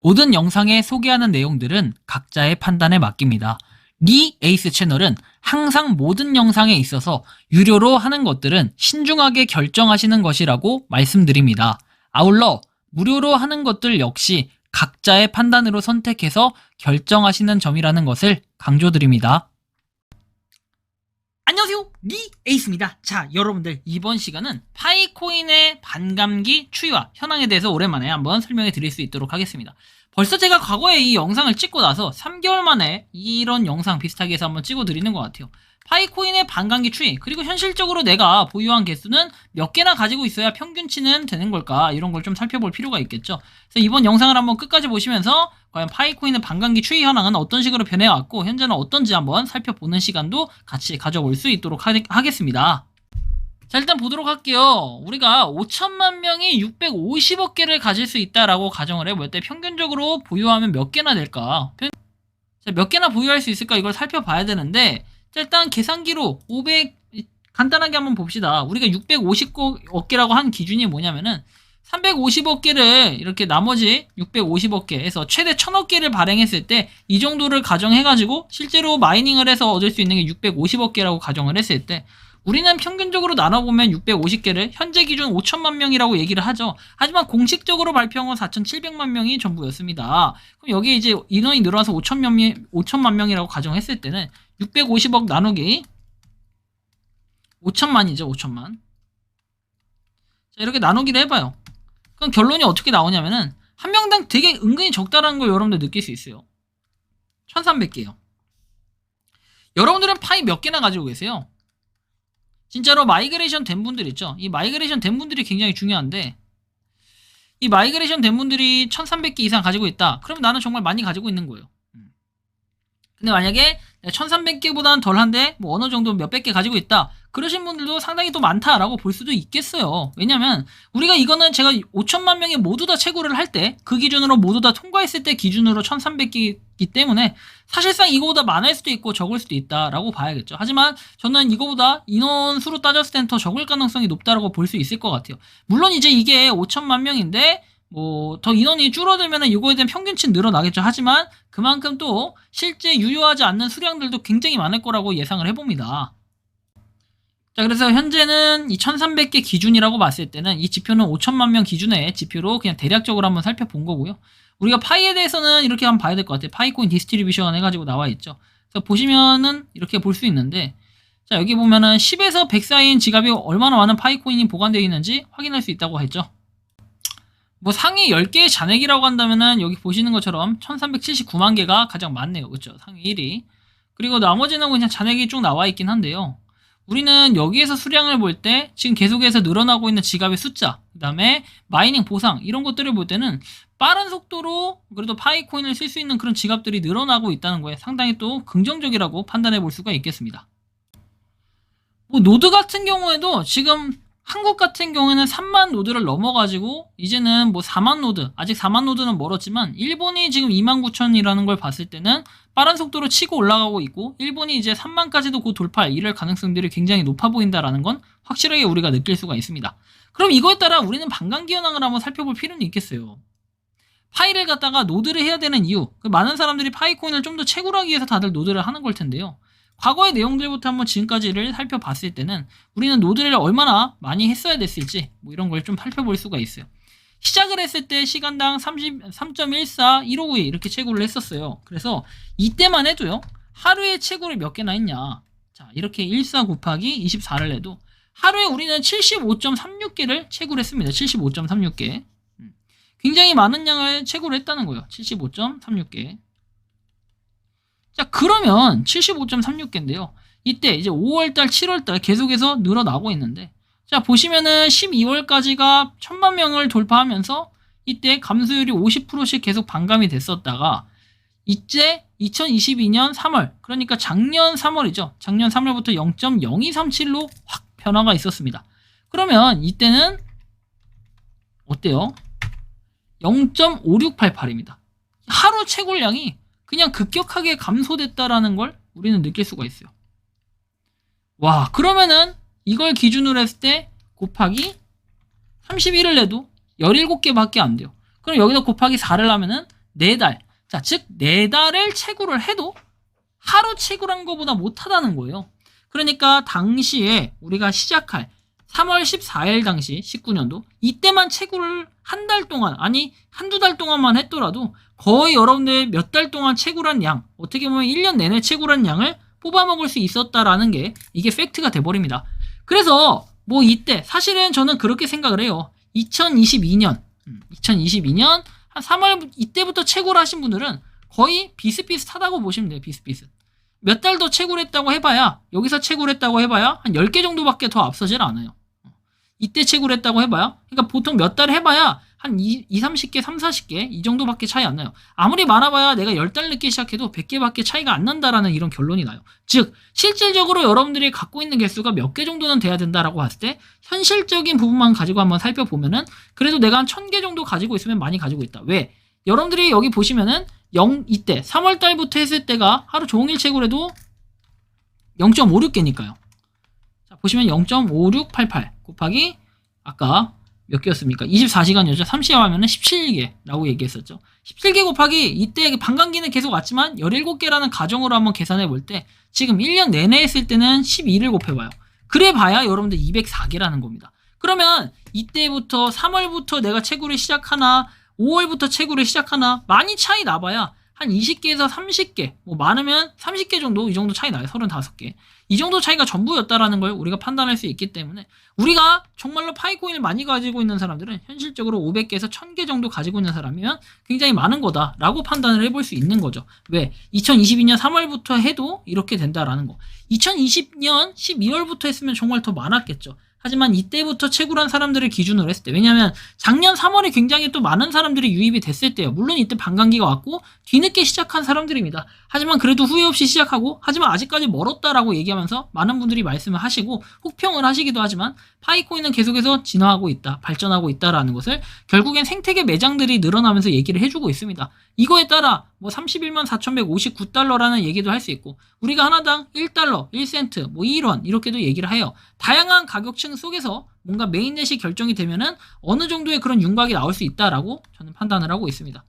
모든 영상에 소개하는 내용들은 각자의 판단에 맡깁니다. 리 에이스 채널은 항상 모든 영상에 있어서 유료로 하는 것들은 신중하게 결정하시는 것이라고 말씀드립니다. 아울러 무료로 하는 것들 역시 각자의 판단으로 선택해서 결정하시는 점이라는 것을 강조드립니다. 안녕하세요, 리 에이스입니다. 자, 여러분들, 이번 시간은 파이코인의 반감기 추이와 현황에 대해서 오랜만에 한번 설명해 드릴 수 있도록 하겠습니다. 벌써 제가 과거에 이 영상을 찍고 나서 3개월 만에 이런 영상 비슷하게 해서 한번 찍어 드리는 것 같아요. 파이코인의 반감기 추이, 그리고 현실적으로 내가 보유한 개수는 몇 개나 가지고 있어야 평균치는 되는 걸까, 이런 걸 좀 살펴볼 필요가 있겠죠. 그래서 이번 영상을 한번 끝까지 보시면서 과연 파이코인의 반감기 추이 현황은 어떤 식으로 변해왔고 현재는 어떤지 한번 살펴보는 시간도 같이 가져볼 수 있도록 하겠습니다. 자, 일단 보도록 할게요. 우리가 5천만 명이 650억 개를 가질 수 있다라고 가정을 해볼 때 평균적으로 보유하면 몇 개나 될까? 자, 몇 개나 보유할 수 있을까? 이걸 살펴봐야 되는데, 자, 일단 계산기로 500 간단하게 한번 봅시다. 우리가 650억 개라고 한 기준이 뭐냐면은 350억 개를 이렇게 나머지 650억 개에서 최대 1000억 개를 발행했을 때 이 정도를 가정해가지고 실제로 마이닝을 해서 얻을 수 있는 게 650억 개라고 가정을 했을 때 우리는 평균적으로 나눠보면 650개를 현재 기준 5천만 명이라고 얘기를 하죠. 하지만 공식적으로 발표한 건 4,700만 명이 전부였습니다. 그럼 여기에 이제 인원이 늘어나서 5천만 명이라고 가정했을 때는 650억 나누기 5천만이죠. 5천만. 자, 이렇게 나누기를 해봐요. 그럼 결론이 어떻게 나오냐면은 한 명당 되게 은근히 적다라는 걸 여러분들 느낄 수 있어요. 1300개요. 여러분들은 파이 몇 개나 가지고 계세요? 진짜로 마이그레이션 된 분들 있죠? 이 마이그레이션 된 분들이 굉장히 중요한데, 이 마이그레이션 된 분들이 1300개 이상 가지고 있다. 그러면 나는 정말 많이 가지고 있는 거예요. 근데 만약에 1300개보다는 덜한데 뭐 어느 정도 몇백 개 가지고 있다, 그러신 분들도 상당히 또 많다라고 볼 수도 있겠어요. 왜냐면 우리가 이거는 제가 5천만 명이 모두 다 채굴을 할 때 그 기준으로 모두 다 통과했을 때 기준으로 1300개이기 때문에 사실상 이거보다 많을 수도 있고 적을 수도 있다라고 봐야겠죠. 하지만 저는 이거보다 인원수로 따졌을 땐 더 적을 가능성이 높다라고 볼 수 있을 것 같아요. 물론 이제 이게 5천만 명인데 뭐 더 인원이 줄어들면 이거에 대한 평균치는 늘어나겠죠. 하지만 그만큼 또 실제 유효하지 않는 수량들도 굉장히 많을 거라고 예상을 해봅니다. 자, 그래서 현재는 이 1300개 기준이라고 봤을 때는 이 지표는 5천만 명 기준의 지표로 그냥 대략적으로 한번 살펴본 거고요. 우리가 파이에 대해서는 이렇게 한번 봐야 될 것 같아요. 파이코인 디스트리뷰션 해가지고 나와 있죠. 그래서 보시면은 이렇게 볼 수 있는데, 자, 여기 보면은 10에서 100 사이인 지갑이 얼마나 많은 파이코인이 보관되어 있는지 확인할 수 있다고 했죠. 뭐 상위 10개의 잔액이라고 한다면은 여기 보시는 것처럼 1379만 개가 가장 많네요. 그렇죠? 상위 1위. 그리고 나머지는 그냥 잔액이 쭉 나와 있긴 한데요. 우리는 여기에서 수량을 볼 때 지금 계속해서 늘어나고 있는 지갑의 숫자, 그 다음에 마이닝 보상, 이런 것들을 볼 때는 빠른 속도로 그래도 파이코인을 쓸 수 있는 그런 지갑들이 늘어나고 있다는 거에 상당히 또 긍정적이라고 판단해 볼 수가 있겠습니다. 뭐 노드 같은 경우에도 지금 한국 같은 경우에는 3만 노드를 넘어가지고 이제는 뭐 4만 노드, 아직 4만 노드는 멀었지만 일본이 지금 29,000이라는 걸 봤을 때는 빠른 속도로 치고 올라가고 있고, 일본이 이제 3만까지도 곧 이럴 가능성들이 굉장히 높아 보인다라는 건 확실하게 우리가 느낄 수가 있습니다. 그럼 이거에 따라 우리는 반감기 현황을 한번 살펴볼 필요는 있겠어요. 파이를 갖다가 노드를 해야 되는 이유, 많은 사람들이 파이코인을 좀 더 채굴하기 위해서 다들 노드를 하는 걸 텐데요. 과거의 내용들부터 한번 지금까지를 살펴봤을 때는 우리는 노드를 얼마나 많이 했어야 됐을지 뭐 이런 걸 좀 살펴볼 수가 있어요. 시작을 했을 때 시간당 3.14, 1592 이렇게 채굴을 했었어요. 그래서 이때만 해도요, 하루에 채굴을 몇 개나 했냐. 자, 이렇게 14 곱하기 24를 해도 하루에 우리는 75.36개를 채굴했습니다. 75.36개. 굉장히 많은 양을 채굴을 했다는 거예요. 75.36개. 자, 그러면 75.36개인데요. 이때 이제 5월달, 7월달 계속해서 늘어나고 있는데, 자, 보시면은 12월까지가 1000만 명을 돌파하면서 이때 감소율이 50%씩 계속 반감이 됐었다가 이제 2022년 3월, 그러니까 작년 3월이죠. 작년 3월부터 0.0237로 확 변화가 있었습니다. 그러면 이때는 어때요? 0.5688입니다. 하루 채굴량이 그냥 급격하게 감소됐다라는 걸 우리는 느낄 수가 있어요. 와, 그러면은 이걸 기준으로 했을 때 곱하기 31을 해도 17개밖에 안 돼요. 그럼 여기다 곱하기 4를 하면은 4달. 자, 즉 4달을 채굴을 해도 하루 채굴한 것보다 못하다는 거예요. 그러니까 당시에 우리가 시작할 3월 14일 당시 19년도 이때만 채굴을 한 달 동안, 아니 한두 달 동안만 했더라도 거의 여러분들 몇 달 동안 채굴한 양, 어떻게 보면 1년 내내 채굴한 양을 뽑아먹을 수 있었다라는 게 이게 팩트가 돼버립니다. 그래서 뭐 이때 사실은 저는 그렇게 생각을 해요. 2022년 한 3월 이때부터 채굴하신 분들은 거의 비슷비슷하다고 보시면 돼요. 비슷비슷. 몇 달 더 채굴했다고 해봐야, 여기서 채굴했다고 해봐야 한 10개 정도밖에 더 앞서질 않아요. 이때 채굴했다고 해봐야, 그러니까 보통 몇 달 해봐야 한 30개, 40개 이 정도밖에 차이 안 나요. 아무리 많아봐야 내가 10달 늦게 시작해도 100개밖에 차이가 안 난다라는 이런 결론이 나요. 즉 실질적으로 여러분들이 갖고 있는 개수가 몇 개 정도는 돼야 된다라고 봤을 때 현실적인 부분만 가지고 한번 살펴보면은 그래도 내가 한 1000개 정도 가지고 있으면 많이 가지고 있다. 왜? 여러분들이 여기 보시면은 이때 3월달부터 했을 때가 하루 종일 채굴해도 0.56개니까요. 자, 보시면 0.5688 곱하기 아까 몇 개였습니까? 24시간이었죠. 30여 하면은 17개라고 얘기했었죠. 17개 곱하기 이때 반감기는 계속 왔지만 17개라는 가정으로 한번 계산해 볼 때 지금 1년 내내 했을 때는 12를 곱해봐요. 그래 봐야 여러분들 204개라는 겁니다. 그러면 이때부터 3월부터 내가 채굴을 시작하나 5월부터 채굴을 시작하나 많이 차이 나봐야 한 20개에서 30개, 뭐 많으면 30개 정도, 이 정도 차이 나요. 35개. 이 정도 차이가 전부였다라는 걸 우리가 판단할 수 있기 때문에 우리가 정말로 파이코인을 많이 가지고 있는 사람들은 현실적으로 500개에서 1000개 정도 가지고 있는 사람이면 굉장히 많은 거다라고 판단을 해볼 수 있는 거죠. 왜? 2022년 3월부터 해도 이렇게 된다라는 거. 2020년 12월부터 했으면 정말 더 많았겠죠. 하지만 이때부터 채굴한 사람들을 기준으로 했을 때, 왜냐하면 작년 3월에 굉장히 또 많은 사람들이 유입이 됐을 때요. 물론 이때 반감기가 왔고 뒤늦게 시작한 사람들입니다. 하지만 그래도 후회 없이 시작하고, 하지만 아직까지 멀었다라고 얘기하면서 많은 분들이 말씀을 하시고 혹평을 하시기도 하지만 파이코인은 계속해서 진화하고 있다, 발전하고 있다라는 것을 결국엔 생태계 매장들이 늘어나면서 얘기를 해주고 있습니다. 이거에 따라 뭐 31만 4,159달러라는 얘기도 할 수 있고, 우리가 하나당 1달러, 1센트, 뭐 1원 이렇게도 얘기를 해요. 다양한 가격층 속에서 뭔가 메인넷이 결정이 되면은 어느 정도의 그런 윤곽이 나올 수 있다라고 저는 판단을 하고 있습니다.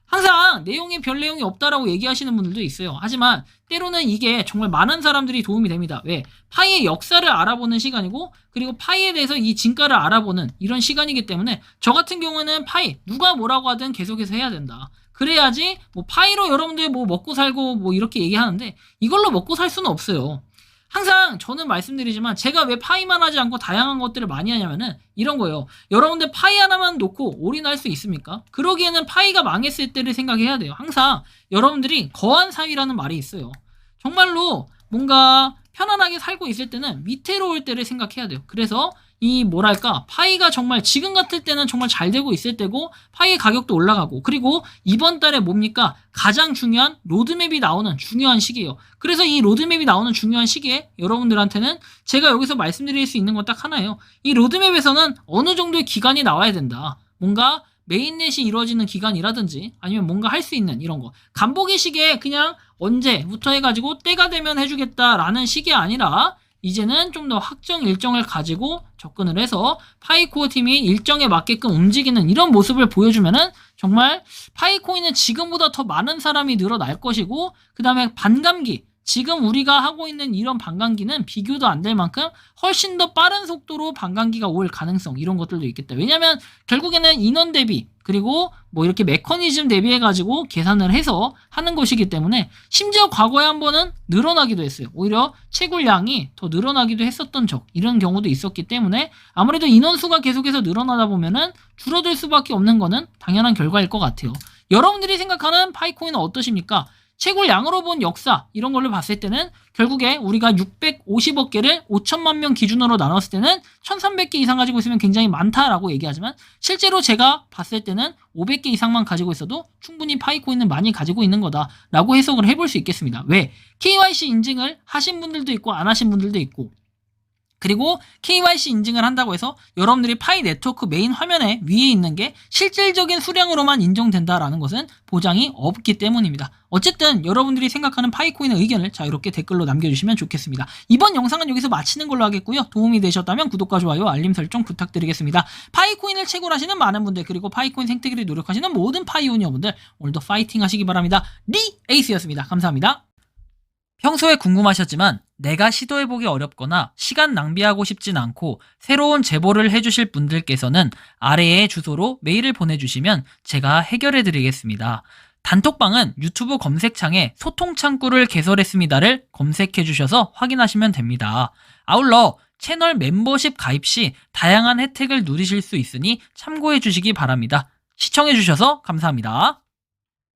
항상 내용에 별 내용이 없다라고 얘기하시는 분들도 있어요. 하지만 때로는 이게 정말 많은 사람들이 도움이 됩니다. 왜? 파이의 역사를 알아보는 시간이고, 그리고 파이에 대해서 이 진가를 알아보는 이런 시간이기 때문에 저 같은 경우는 파이 누가 뭐라고 하든 계속해서 해야 된다. 그래야지 뭐 파이로 여러분들 뭐 먹고 살고 뭐 이렇게 얘기하는데 이걸로 먹고 살 수는 없어요. 항상 저는 말씀드리지만 제가 왜 파이만 하지 않고 다양한 것들을 많이 하냐면은 이런 거예요. 여러분들 파이 하나만 놓고 올인할 수 있습니까? 그러기에는 파이가 망했을 때를 생각해야 돼요. 항상 여러분들이 거한 사위라는 말이 있어요. 정말로 뭔가 편안하게 살고 있을 때는 위태로울 때를 생각해야 돼요. 그래서 이 뭐랄까 파이가 정말 지금 같을 때는 정말 잘 되고 있을 때고 파이의 가격도 올라가고, 그리고 이번 달에 뭡니까 가장 중요한 로드맵이 나오는 중요한 시기예요. 그래서 이 로드맵이 나오는 중요한 시기에 여러분들한테는 제가 여기서 말씀드릴 수 있는 건 딱 하나예요. 이 로드맵에서는 어느 정도의 기간이 나와야 된다. 뭔가 메인넷이 이루어지는 기간이라든지 아니면 뭔가 할 수 있는 이런 거, 간보기 시기에 그냥 언제부터 해가지고 때가 되면 해주겠다라는 시기 아니라 이제는 좀 더 확정 일정을 가지고 접근을 해서 파이코어 팀이 일정에 맞게끔 움직이는 이런 모습을 보여주면은 정말 파이코인은 지금보다 더 많은 사람이 늘어날 것이고, 그 다음에 반감기, 지금 우리가 하고 있는 이런 반감기는 비교도 안 될 만큼 훨씬 더 빠른 속도로 반감기가 올 가능성, 이런 것들도 있겠다. 왜냐면 결국에는 인원 대비 그리고 뭐 이렇게 메커니즘 대비해가지고 계산을 해서 하는 것이기 때문에, 심지어 과거에 한 번은 늘어나기도 했어요. 오히려 채굴량이 더 늘어나기도 했었던 이런 경우도 있었기 때문에 아무래도 인원수가 계속해서 늘어나다 보면은 줄어들 수밖에 없는 거는 당연한 결과일 것 같아요. 여러분들이 생각하는 파이코인은 어떠십니까? 채굴량으로 본 역사 이런 걸로 봤을 때는 결국에 우리가 650억 개를 5천만 명 기준으로 나눴을 때는 1300개 이상 가지고 있으면 굉장히 많다라고 얘기하지만, 실제로 제가 봤을 때는 500개 이상만 가지고 있어도 충분히 파이코인은 많이 가지고 있는 거다라고 해석을 해볼 수 있겠습니다. 왜? KYC 인증을 하신 분들도 있고 안 하신 분들도 있고, 그리고 KYC 인증을 한다고 해서 여러분들이 파이 네트워크 메인 화면에 위에 있는 게 실질적인 수량으로만 인정된다라는 것은 보장이 없기 때문입니다. 어쨌든 여러분들이 생각하는 파이코인의 의견을 자유롭게 댓글로 남겨주시면 좋겠습니다. 이번 영상은 여기서 마치는 걸로 하겠고요. 도움이 되셨다면 구독과 좋아요, 알림 설정 부탁드리겠습니다. 파이코인을 채굴하시는 많은 분들, 그리고 파이코인 생태계를 노력하시는 모든 파이오니어분들, 오늘도 파이팅 하시기 바랍니다. 리에이스였습니다. 감사합니다. 평소에 궁금하셨지만 내가 시도해보기 어렵거나 시간 낭비하고 싶진 않고 새로운 제보를 해주실 분들께서는 아래의 주소로 메일을 보내주시면 제가 해결해드리겠습니다. 단톡방은 유튜브 검색창에 소통창구를 개설했습니다를 검색해주셔서 확인하시면 됩니다. 아울러 채널 멤버십 가입 시 다양한 혜택을 누리실 수 있으니 참고해주시기 바랍니다. 시청해주셔서 감사합니다.